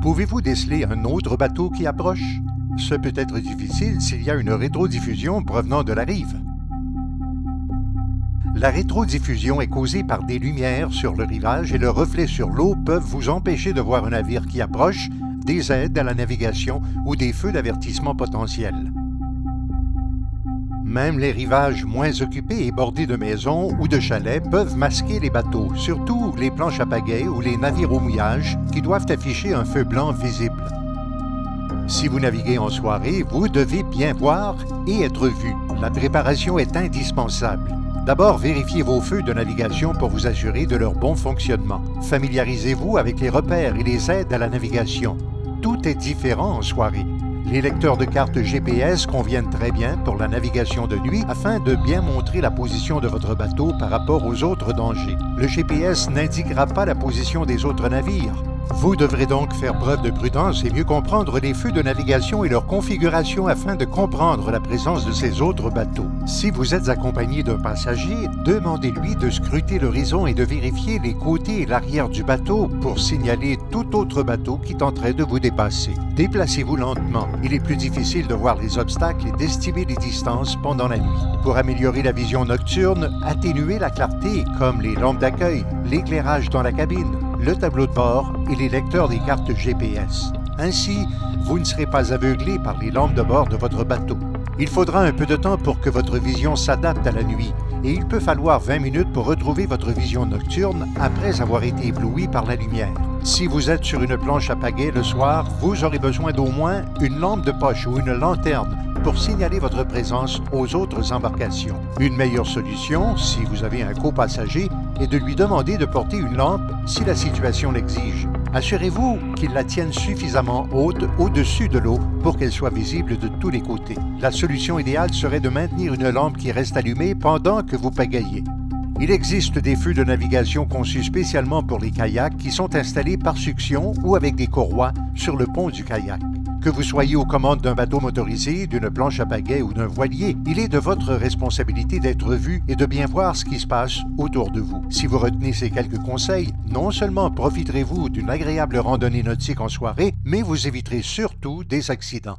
Pouvez-vous déceler un autre bateau qui approche? Ce peut être difficile s'il y a une rétrodiffusion provenant de la rive. La rétrodiffusion est causée par des lumières sur le rivage et le reflet sur l'eau peuvent vous empêcher de voir un navire qui approche, des aides à la navigation ou des feux d'avertissement potentiels. Même les rivages moins occupés et bordés de maisons ou de chalets peuvent masquer les bateaux, surtout les planches à pagaie ou les navires au mouillage qui doivent afficher un feu blanc visible. Si vous naviguez en soirée, vous devez bien voir et être vu. La préparation est indispensable. D'abord, vérifiez vos feux de navigation pour vous assurer de leur bon fonctionnement. Familiarisez-vous avec les repères et les aides à la navigation. Tout est différent en soirée. Les lecteurs de cartes GPS conviennent très bien pour la navigation de nuit afin de bien montrer la position de votre bateau par rapport aux autres dangers. Le GPS n'indiquera pas la position des autres navires. Vous devrez donc faire preuve de prudence et mieux comprendre les feux de navigation et leur configuration afin de comprendre la présence de ces autres bateaux. Si vous êtes accompagné d'un passager, demandez-lui de scruter l'horizon et de vérifier les côtés et l'arrière du bateau pour signaler tout autre bateau qui tenterait de vous dépasser. Déplacez-vous lentement. Il est plus difficile de voir les obstacles et d'estimer les distances pendant la nuit. Pour améliorer la vision nocturne, atténuez la clarté comme les lampes d'accueil, l'éclairage dans la cabine, le tableau de bord et les lecteurs des cartes GPS. Ainsi, vous ne serez pas aveuglé par les lampes de bord de votre bateau. Il faudra un peu de temps pour que votre vision s'adapte à la nuit et il peut falloir 20 minutes pour retrouver votre vision nocturne après avoir été ébloui par la lumière. Si vous êtes sur une planche à pagaie le soir, vous aurez besoin d'au moins une lampe de poche ou une lanterne pour signaler votre présence aux autres embarcations. Une meilleure solution, si vous avez un copassager, est de lui demander de porter une lampe si la situation l'exige. Assurez-vous qu'il la tienne suffisamment haute au-dessus de l'eau pour qu'elle soit visible de tous les côtés. La solution idéale serait de maintenir une lampe qui reste allumée pendant que vous pagayez. Il existe des feux de navigation conçus spécialement pour les kayaks qui sont installés par succion ou avec des courroies sur le pont du kayak. Que vous soyez aux commandes d'un bateau motorisé, d'une planche à pagaie ou d'un voilier, il est de votre responsabilité d'être vu et de bien voir ce qui se passe autour de vous. Si vous retenez ces quelques conseils, non seulement profiterez-vous d'une agréable randonnée nautique en soirée, mais vous éviterez surtout des accidents.